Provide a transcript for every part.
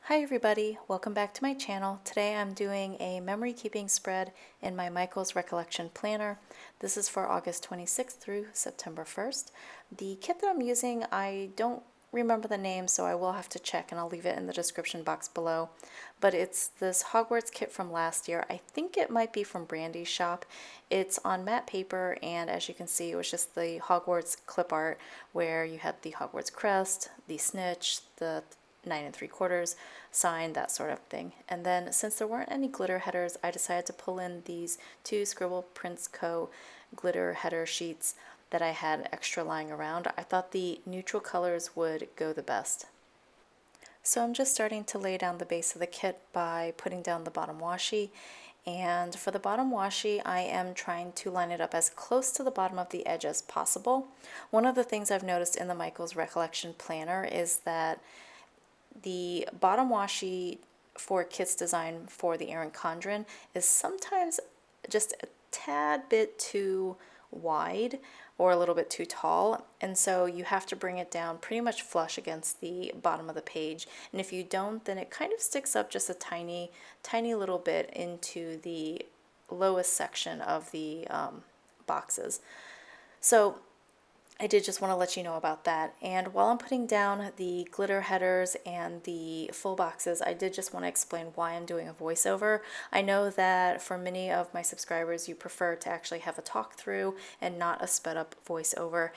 Hi everybody, welcome back to my channel. Today I'm doing a memory keeping spread in my Michaels Recollection Planner. This is for August 26th through September 1st. The kit that I'm using, I don't remember the name, so I will have to check and I'll leave it in the description box below. But it's this Hogwarts kit from last year. I think it might be from Brandy's shop. It's on matte paper, and as you can see, it was just the Hogwarts clip art where you had the Hogwarts crest, the snitch, the 9 3/4 sign, that sort of thing. And then since there weren't any glitter headers, I decided to pull in these two Scribble Prints Co. glitter header sheets that I had extra lying around. I thought the neutral colors would go the best. So I'm just starting to lay down the base of the kit by putting down the bottom washi. And for the bottom washi, I am trying to line it up as close to the bottom of the edge as possible. One of the things I've noticed in the Michaels Recollection Planner is that the bottom washi for kits design for the Erin Condren is sometimes just a tad bit too wide or a little bit too tall, and so you have to bring it down pretty much flush against the bottom of the page, and if you don't, then it kind of sticks up just a tiny little bit into the lowest section of the boxes. So I did just want to let you know about that. And while I'm putting down the glitter headers and the full boxes, I did just want to explain why I'm doing a voiceover. I know that for many of my subscribers, you prefer to actually have a talk through and not a sped up voiceover.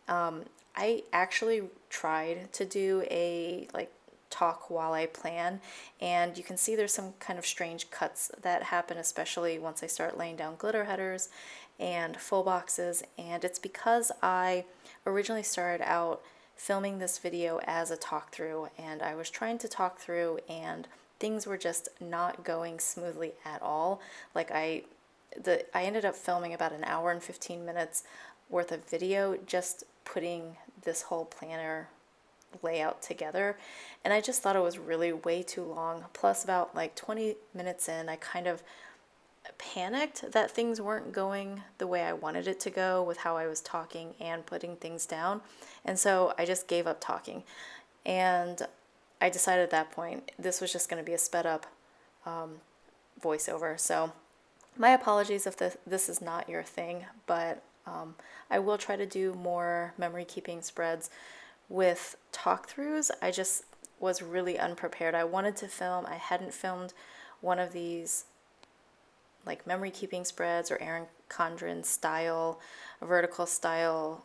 I actually tried to do a talk while I plan, and you can see there's some kind of strange cuts that happen, especially once I start laying down glitter headers and full boxes, and it's because I originally started out filming this video as a talk through, and I was trying to talk through and things were just not going smoothly at all. I ended up filming about an hour and 15 minutes worth of video just putting this whole planner layout together, and I just thought it was really way too long. Plus about 20 minutes in, I kind of panicked that things weren't going the way I wanted it to go with how I was talking and putting things down, and so I just gave up talking, and I decided at that point this was just going to be a sped up voiceover. So my apologies if this is not your thing, but I will try to do more memory keeping spreads with talk throughs. I just was really unprepared. I wanted to film. I hadn't filmed one of these memory keeping spreads or Erin Condren style, vertical style,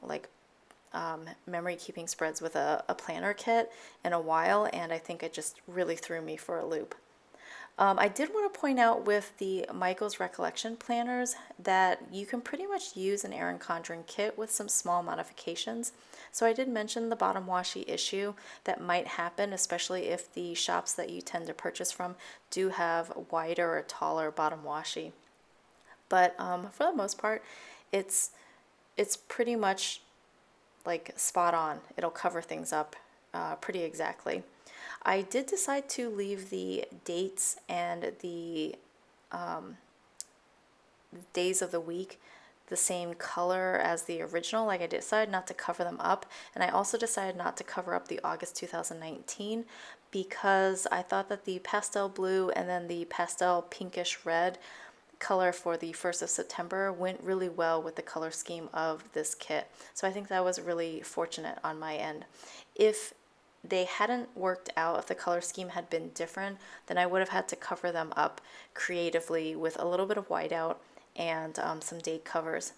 memory keeping spreads with a planner kit in a while, and I think it just really threw me for a loop. I did want to point out with the Michaels Recollection planners that you can pretty much use an Erin Condren kit with some small modifications. So I did mention the bottom washi issue that might happen, especially if the shops that you tend to purchase from do have wider or taller bottom washi. But for the most part, it's pretty much spot on. It'll cover things up pretty exactly. I did decide to leave the dates and the days of the week the same color as the original. I decided not to cover them up, and I also decided not to cover up the August 2019 because I thought that the pastel blue and then the pastel pinkish red color for the 1st of September went really well with the color scheme of this kit. So I think that was really fortunate on my end. If they hadn't worked out, if the color scheme had been different, then I would have had to cover them up creatively with a little bit of whiteout and some date covers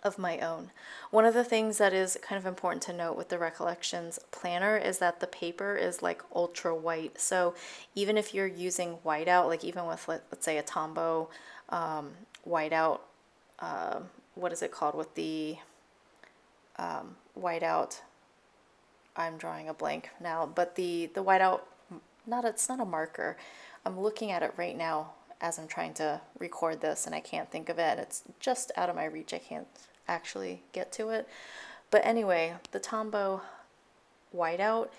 of my own. One of the things that is kind of important to note with the Recollections planner is that the paper is ultra white. So even if you're using whiteout, even with let's say a Tombow whiteout, what is it called with the whiteout? I'm drawing a blank now, but the whiteout, it's not a marker. I'm looking at it right now as I'm trying to record this and I can't think of it. It's just out of my reach. I can't actually get to it. But anyway, the Tombow whiteout,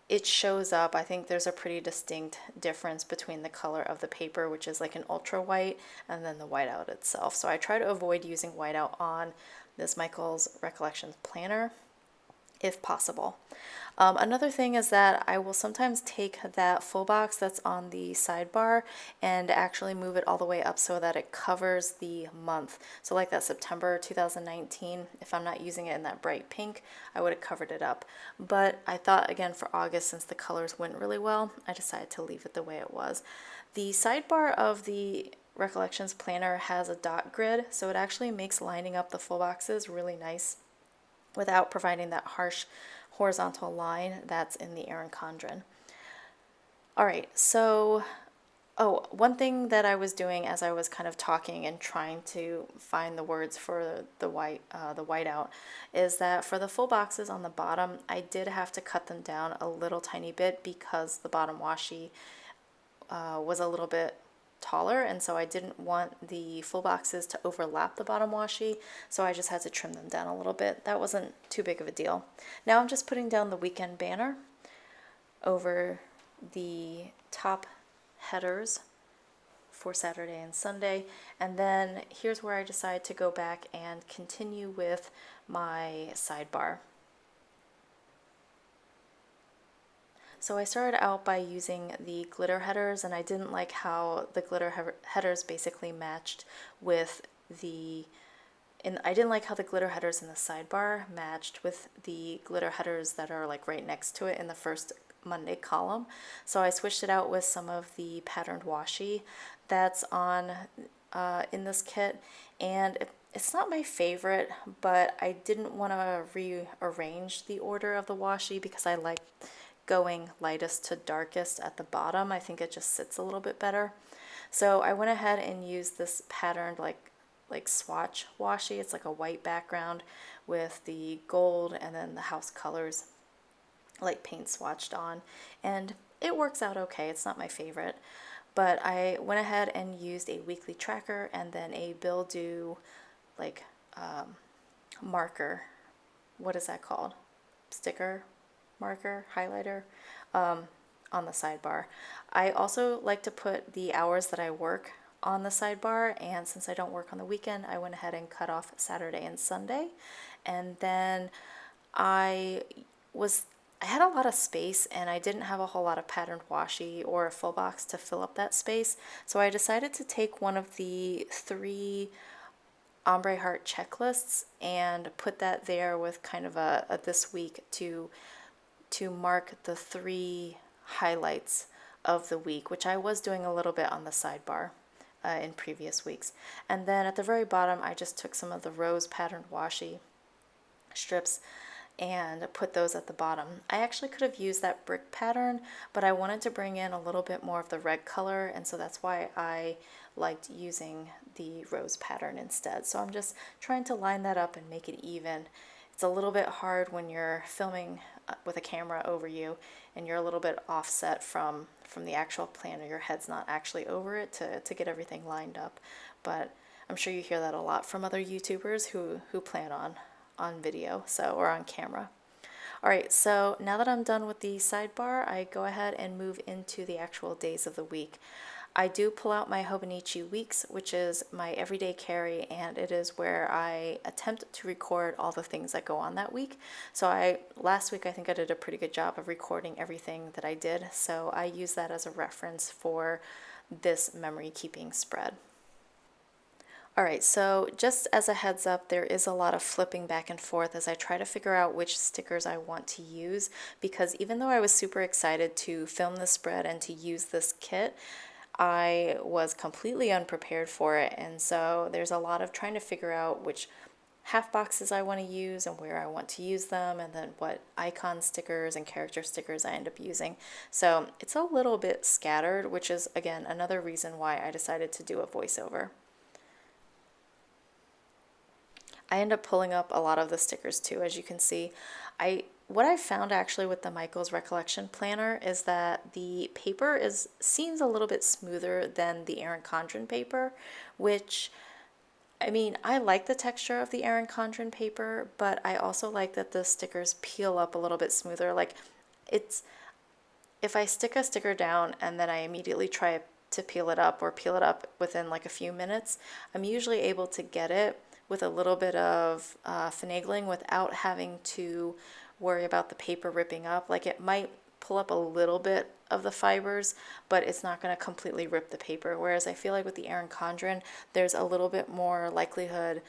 it shows up. I think there's a pretty distinct difference between the color of the paper, which is an ultra white, and then the whiteout itself. So I try to avoid using whiteout on this Michaels Recollections planner. if possible. Another thing is that I will sometimes take that full box that's on the sidebar and actually move it all the way up so that it covers the month. So like that September 2019, if I'm not using it in that bright pink, I would have covered it up. But I thought, again, for August, since the colors went really well, I decided to leave it the way it was. The sidebar of the Recollections planner has a dot grid, so it actually makes lining up the full boxes really nice without providing that harsh horizontal line that's in the Erin Condren. All right, so, one thing that I was doing as I was kind of talking and trying to find the words for the whiteout, is that for the full boxes on the bottom, I did have to cut them down a little tiny bit because the bottom washi was a little bit taller, and so I didn't want the full boxes to overlap the bottom washi, so I just had to trim them down a little bit. That wasn't too big of a deal. Now I'm just putting down the weekend banner over the top headers for Saturday and Sunday, and then here's where I decide to go back and continue with my sidebar. So I started out by using the glitter headers, and I didn't like how the glitter headers basically matched with I didn't like how the glitter headers in the sidebar matched with the glitter headers that are like right next to it in the first Monday column. So I switched it out with some of the patterned washi that's on in this kit, and it's not my favorite, but I didn't want to rearrange the order of the washi because I like going lightest to darkest at the bottom. I think it just sits a little bit better. So I went ahead and used this patterned like swatch washi. It's like a white background with the gold and then the house colors like paint swatched on, and it works out okay. It's not my favorite, but I went ahead and used a weekly tracker and then a bill due like marker. What is that called? Sticker? Marker, highlighter, on the sidebar. I also like to put the hours that I work on the sidebar, and since I don't work on the weekend, I went ahead and cut off Saturday and Sunday. And then I had a lot of space, and I didn't have a whole lot of patterned washi or a full box to fill up that space, so I decided to take one of the 3 ombre heart checklists and put that there with kind of a this week to mark the 3 highlights of the week, which I was doing a little bit on the sidebar in previous weeks. And then at the very bottom, I just took some of the rose patterned washi strips and put those at the bottom. I actually could have used that brick pattern, but I wanted to bring in a little bit more of the red color, and so that's why I liked using the rose pattern instead. So I'm just trying to line that up and make it even. It's a little bit hard when you're filming with a camera over you and you're a little bit offset from the actual planner. Your head's not actually over it to get everything lined up. But I'm sure you hear that a lot from other YouTubers who plan on video, or on camera. All right, so now that I'm done with the sidebar, I go ahead and move into the actual days of the week. I do pull out my Hobonichi Weeks, which is my everyday carry, and it is where I attempt to record all the things that go on that week. So last week I think I did a pretty good job of recording everything that I did, so I use that as a reference for this memory keeping spread. All right, so just as a heads up, there is a lot of flipping back and forth as I try to figure out which stickers I want to use, because even though I was super excited to film this spread and to use this kit, I was completely unprepared for it, and so there's a lot of trying to figure out which half boxes I want to use and where I want to use them, and then what icon stickers and character stickers I end up using. So it's a little bit scattered, which is, again, another reason why I decided to do a voiceover. I end up pulling up a lot of the stickers too, as you can see. What I found actually with the Michaels Recollection Planner is that the paper seems a little bit smoother than the Erin Condren paper, which, I mean, I like the texture of the Erin Condren paper, but I also like that the stickers peel up a little bit smoother. Like, if I stick a sticker down and then I immediately try to peel it up or peel it up within like a few minutes, I'm usually able to get it with a little bit of finagling without having to worry about the paper ripping up. Like it might pull up a little bit of the fibers, but it's not going to completely rip the paper. Whereas I feel like with the Erin Condren, there's a little bit more likelihood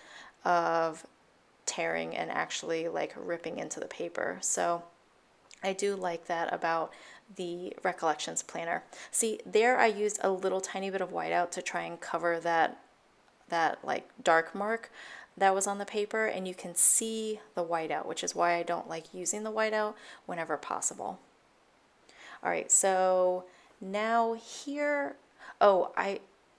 of tearing and actually like ripping into the paper. So I do like that about the Recollections planner. See, there I used a little tiny bit of whiteout to try and cover that like dark mark that was on the paper, and you can see the whiteout, which is why I don't like using the whiteout whenever possible. All right, so now here,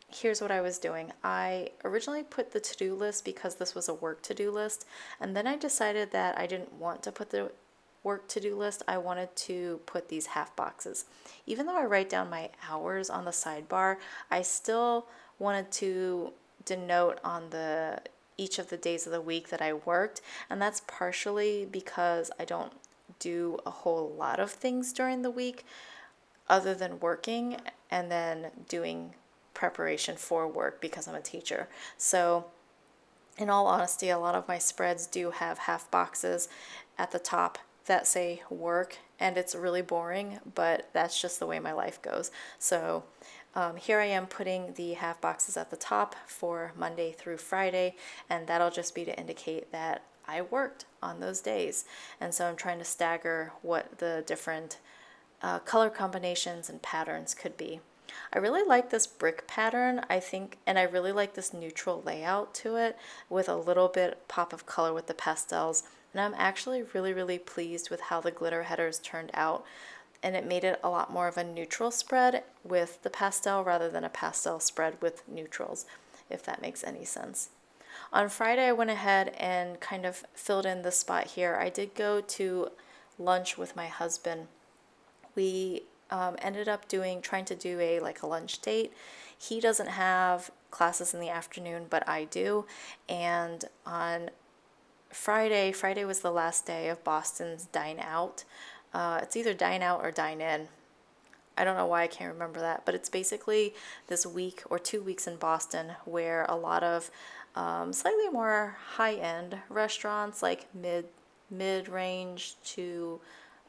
here's what I was doing. I originally put the to-do list because this was a work to-do list, and then I decided that I didn't want to put the work to-do list. I wanted to put these half boxes. Even though I write down my hours on the sidebar, I still wanted to denote on the each of the days of the week that I worked, and that's partially because I don't do a whole lot of things during the week other than working and then doing preparation for work because I'm a teacher. So in all honesty, a lot of my spreads do have half boxes at the top that say work, and it's really boring, but that's just the way my life goes. So here I am putting the half boxes at the top for Monday through Friday, and that'll just be to indicate that I worked on those days. And so I'm trying to stagger what the different color combinations and patterns could be. I really like this brick pattern, I think, and I really like this neutral layout to it with a little bit pop of color with the pastels. And I'm actually really pleased with how the glitter headers turned out. And it made it a lot more of a neutral spread with the pastel rather than a pastel spread with neutrals, if that makes any sense. On Friday, I went ahead and kind of filled in the spot here. I did go to lunch with my husband. We ended up trying to do a lunch date. He doesn't have classes in the afternoon, but I do. And on Friday was the last day of Boston's Dine Out. It's either Dine Out or Dine In. I don't know why I can't remember that, but it's basically this week or 2 weeks in Boston where a lot of slightly more high-end restaurants, like mid-range to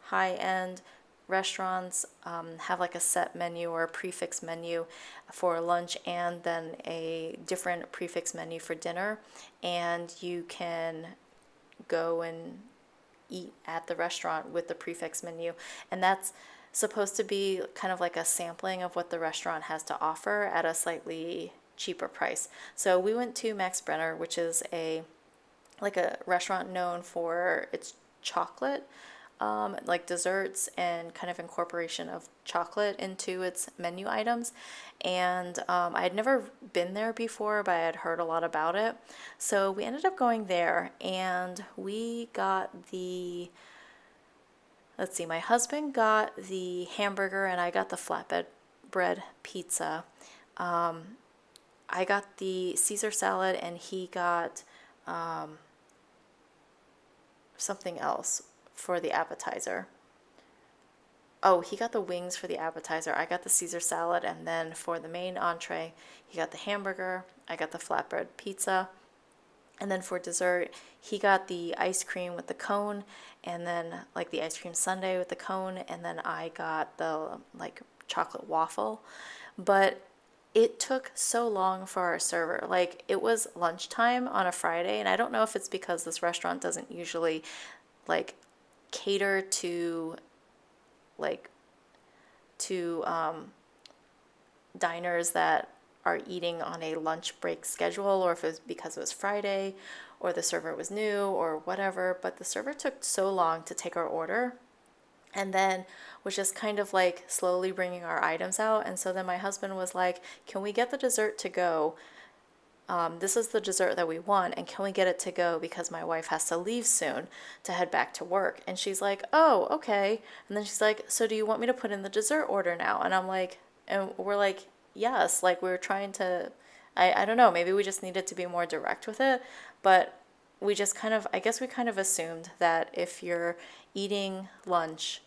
high-end restaurants, have like a set menu or a prefix menu for lunch and then a different prefix menu for dinner, and you can go and eat at the restaurant with the prefix menu, and that's supposed to be kind of like a sampling of what the restaurant has to offer at a slightly cheaper price. So we went to Max Brenner, which is a restaurant known for its chocolate, like desserts and kind of incorporation of chocolate into its menu items. And I had never been there before, but I had heard a lot about it. So we ended up going there, and we got my husband got the hamburger and I got the flatbread bread pizza. I got the Caesar salad and he got something else for the appetizer. Oh, he got the wings for the appetizer. I got the Caesar salad, and then for the main entree, he got the hamburger. I got the flatbread pizza. And then for dessert, he got the ice cream with the cone, and then like the ice cream sundae with the cone, and then I got the chocolate waffle. But it took so long for our server. Like, it was lunchtime on a Friday, and I don't know if it's because this restaurant doesn't usually cater to diners that are eating on a lunch break schedule, or if it was because it was Friday or the server was new or whatever. But the server took so long to take our order, and then was just kind of slowly bringing our items out. And so then my husband was like, can we get the dessert to go? This is the dessert that we want, and can we get it to go because my wife has to leave soon to head back to work? And she's like, oh, okay. And then she's like, so do you want me to put in the dessert order now? And I'm like, and we're like, yes. Like, we were trying to, I don't know, maybe we just needed to be more direct with it, but we just I guess we kind of assumed that if you're eating lunch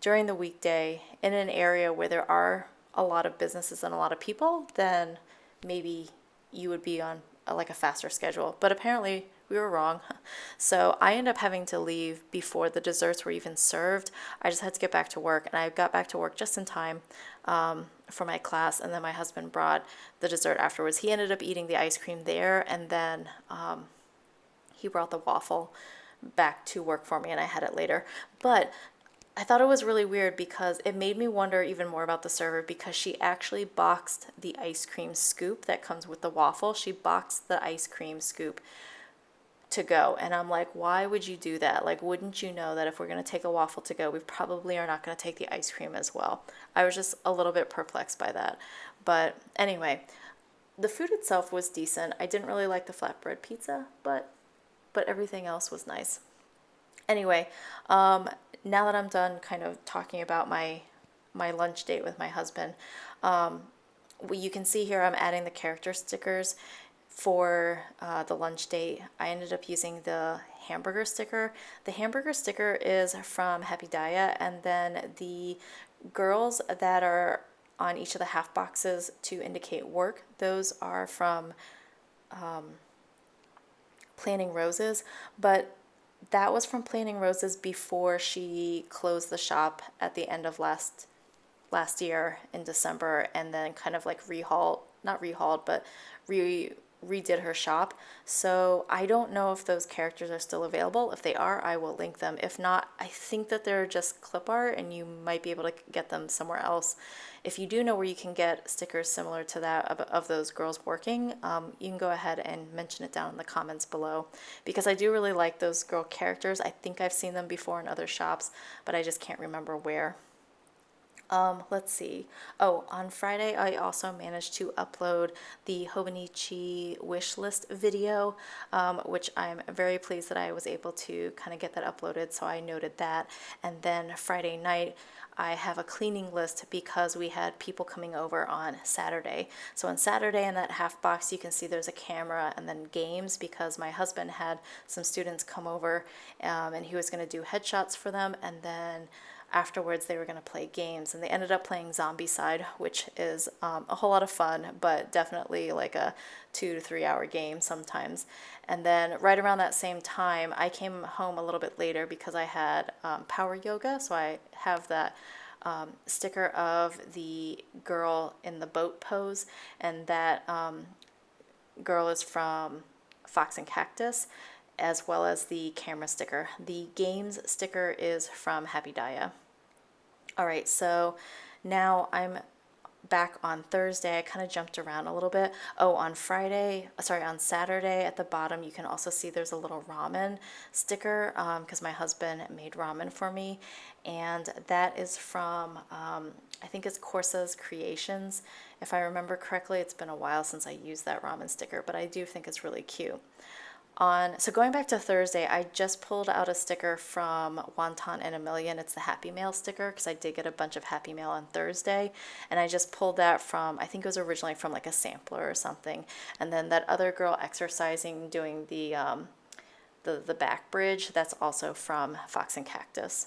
during the weekday in an area where there are a lot of businesses and a lot of people, then maybe you would be on a faster schedule. But apparently we were wrong. So I ended up having to leave before the desserts were even served. I just had to get back to work, and I got back to work just in time for my class, and then my husband brought the dessert afterwards. He ended up eating the ice cream there, and then he brought the waffle back to work for me, and I had it later. But I thought it was really weird because it made me wonder even more about the server, because she actually boxed the ice cream scoop that comes with the waffle. She boxed the ice cream scoop to go. And I'm like, why would you do that? Like, wouldn't you know that if we're going to take a waffle to go, we probably are not going to take the ice cream as well? I was just a little bit perplexed by that. But anyway, the food itself was decent. I didn't really like the flatbread pizza, but everything else was nice. Anyway, now that I'm done kind of talking about my lunch date with my husband, you can see here I'm adding the character stickers for the lunch date. I ended up using the hamburger sticker. The hamburger sticker is from Happy Daya, and then the girls that are on each of the half boxes to indicate work, those are from Planning Roses, but that was from Planning Roses before she closed the shop at the end of last year in December, and then kind of like not rehauled, but redid her shop. So I don't know if those characters are still available. If they are, I will link them. If not, I think that they're just clip art and you might be able to get them somewhere else. If you do know where you can get stickers similar to that of those girls working, you can go ahead and mention it down in the comments below, because I do really like those girl characters. I think I've seen them before in other shops, but I just can't remember where. Let's see. Oh, on Friday, I also managed to upload the Hobonichi wish list video, which I'm very pleased that I was able to kind of get that uploaded, so I noted that. And then Friday night, I have a cleaning list because we had people coming over on Saturday. So on Saturday in that half box, you can see there's a camera and then games, because my husband had some students come over and he was going to do headshots for them, and then afterwards they were going to play games, and they ended up playing Zombicide, which is a whole lot of fun, but definitely like a 2 to 3 hour game sometimes. And then right around that same time, I came home a little bit later because I had power yoga, so I have that sticker of the girl in the boat pose, and that girl is from Fox and Cactus, as well as the camera sticker. The games sticker is from Happy Daya. All right, so now I'm back on Thursday. I kind of jumped around a little bit. Oh, on Saturday at the bottom, you can also see there's a little ramen sticker because my husband made ramen for me. And that is from, I think it's Corsa's Creations. If I remember correctly, it's been a while since I used that ramen sticker, but I do think it's really cute. So going back to Thursday, I just pulled out a sticker from Wonton and a Million. It's the Happy Mail sticker, because I did get a bunch of Happy Mail on Thursday, and I just pulled that from, I think it was originally from like a sampler or something. And then that other girl exercising doing the back bridge, that's also from Fox and Cactus.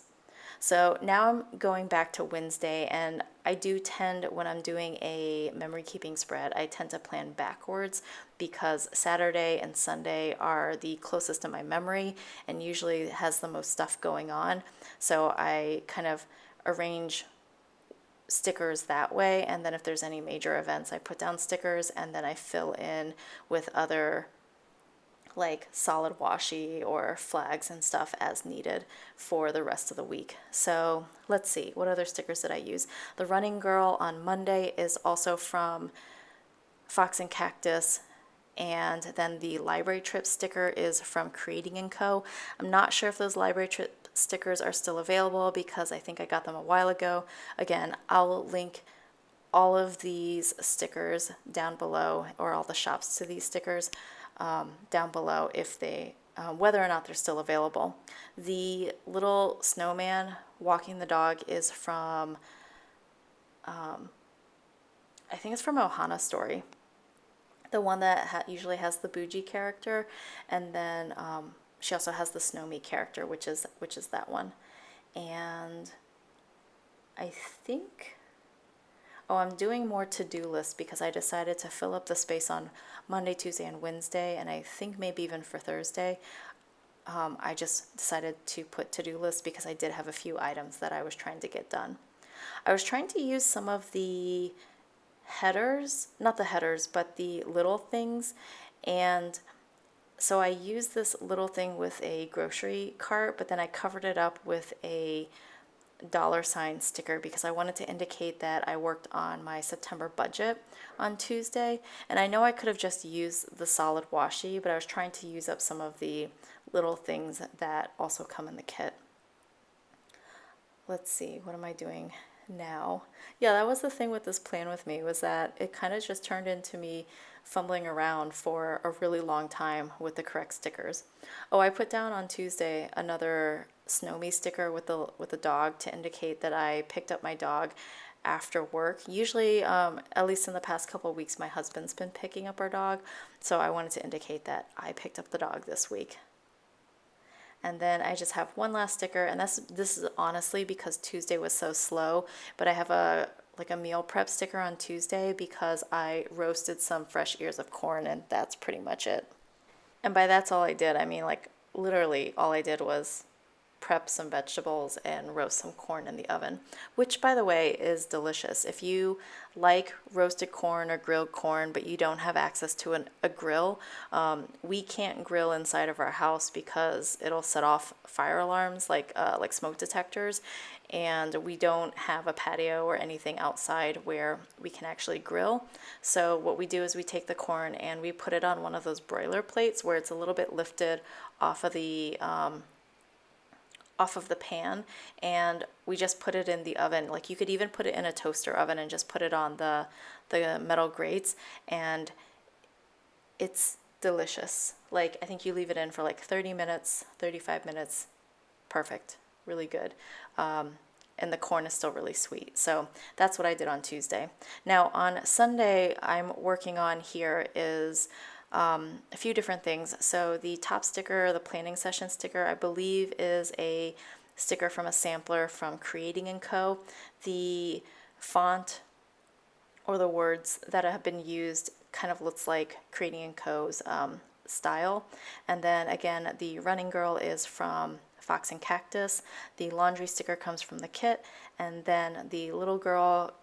So now I'm going back to Wednesday, and I do tend, when I'm doing a memory keeping spread, I tend to plan backwards, because Saturday and Sunday are the closest to my memory and usually has the most stuff going on. So I kind of arrange stickers that way, and then if there's any major events, I put down stickers, and then I fill in with other like solid washi or flags and stuff as needed for the rest of the week. So let's see, what other stickers did I use? The running girl on Monday is also from Fox and Cactus, and then the library trip sticker is from Creating & Co. I'm not sure if those library trip stickers are still available, because I think I got them a while ago. Again, I'll link all of these stickers down below, or all the shops to these stickers down below, if they whether or not they're still available. The little snowman walking the dog is from I think it's from Ohana Story, the one that usually has the Bougie character, and then she also has the Snow Me character, which is that one. And I think, Oh, I'm doing more to-do lists because I decided to fill up the space on Monday, Tuesday, and Wednesday, and I think maybe even for Thursday. I just decided to put to-do lists because I did have a few items that I was trying to get done. I was trying to use some of the headers, not the headers, but the little things, and so I used this little thing with a grocery cart, but then I covered it up with a $ sticker because I wanted to indicate that I worked on my September budget on Tuesday. And I know I could have just used the solid washi, but I was trying to use up some of the little things that also come in the kit. Let's see, what am I doing now? Yeah, that was the thing with this plan with me, was that it kind of just turned into me fumbling around for a really long time with the correct stickers. Oh, I put down on Tuesday another snow me sticker with the dog to indicate that I picked up my dog after work. Usually, at least in the past couple of weeks, my husband's been picking up our dog, so I wanted to indicate that I picked up the dog this week. And then I just have one last sticker, and this is honestly because Tuesday was so slow, but I have a meal prep sticker on Tuesday because I roasted some fresh ears of corn, and that's pretty much it. And by that's all I did, I mean like literally all I did was prep some vegetables and roast some corn in the oven, which by the way is delicious. If you like roasted corn or grilled corn, but you don't have access to a grill, we can't grill inside of our house because it'll set off fire alarms like smoke detectors, and we don't have a patio or anything outside where we can actually grill. So what we do is we take the corn and we put it on one of those broiler plates where it's a little bit lifted off of the pan, and we just put it in the oven. Like you could even put it in a toaster oven and just put it on the metal grates, and it's delicious. Like I think you leave it in for like 30 minutes, 35 minutes, perfect, really good. And the corn is still really sweet. So that's what I did on Tuesday. Now on Sunday, I'm working on here is a few different things. So the top sticker, the planning session sticker, I believe is a sticker from a sampler from Creating & Co. The font or the words that have been used kind of looks like Creating & Co.'s style. And then again, the running girl is from Fox and Cactus. The laundry sticker comes from the kit. And then the little girl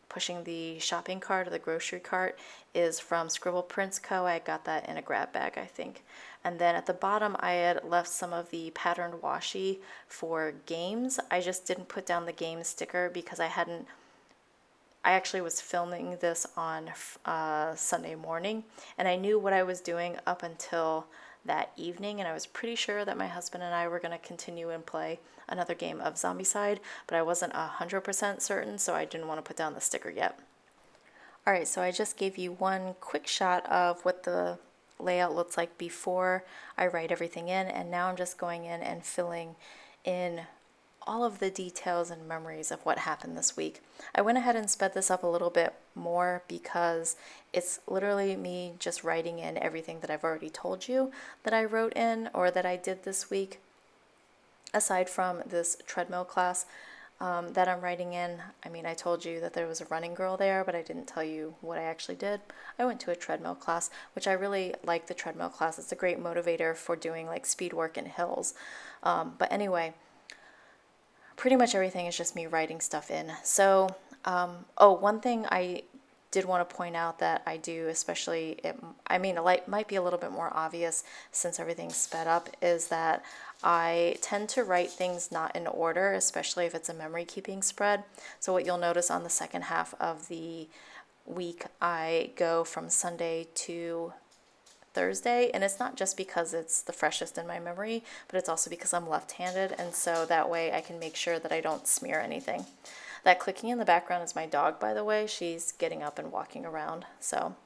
pushing the shopping cart or the grocery cart is from Scribble Prints Co. I got that in a grab bag, I think. And then at the bottom, I had left some of the patterned washi for games. I just didn't put down the game sticker because I actually was filming this on Sunday morning, and I knew what I was doing up until that evening, and I was pretty sure that my husband and I were going to continue and play another game of Zombicide, but I wasn't 100% certain, so I didn't want to put down the sticker yet. Alright, so I just gave you one quick shot of what the layout looks like before I write everything in, and now I'm just going in and filling in all of the details and memories of what happened this week. I went ahead and sped this up a little bit more because it's literally me just writing in everything that I've already told you that I wrote in or that I did this week, aside from this treadmill class that I'm writing in. I mean, I told you that there was a running girl there, but I didn't tell you what I actually did. I went to a treadmill class, which I really like the treadmill class. It's a great motivator for doing like speed work in hills. But anyway, pretty much everything is just me writing stuff in. So, one thing I did want to point out that I do, especially, it might be a little bit more obvious since everything's sped up, is that I tend to write things not in order, especially if it's a memory keeping spread. So what you'll notice on the second half of the week, I go from Sunday to Thursday, and it's not just because it's the freshest in my memory, but it's also because I'm left-handed, and so that way I can make sure that I don't smear anything. That clicking in the background is my dog, by the way. She's getting up and walking around. So,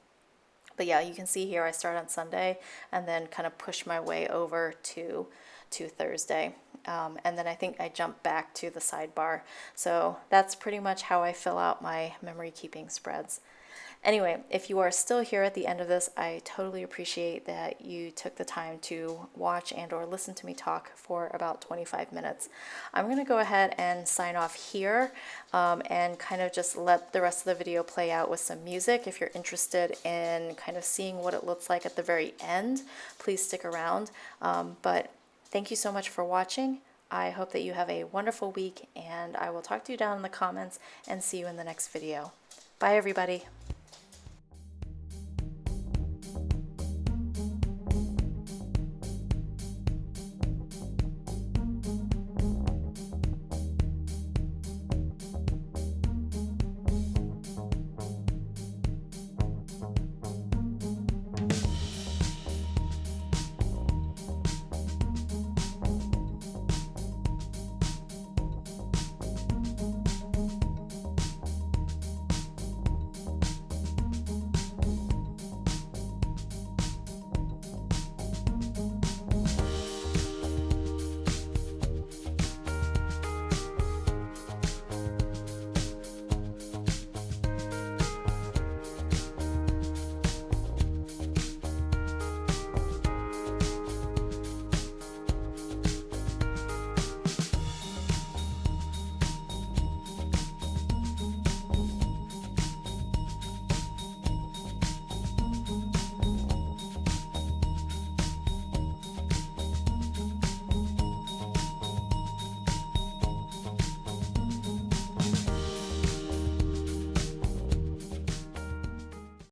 but yeah, you can see here I start on Sunday and then kind of push my way over to Thursday. And then I think I jump back to the sidebar. So that's pretty much how I fill out my memory keeping spreads. Anyway, if you are still here at the end of this, I totally appreciate that you took the time to watch and or listen to me talk for about 25 minutes. I'm going to go ahead and sign off here and kind of just let the rest of the video play out with some music. If you're interested in kind of seeing what it looks like at the very end, please stick around. But thank you so much for watching. I hope that you have a wonderful week, and I will talk to you down in the comments and see you in the next video. Bye, everybody.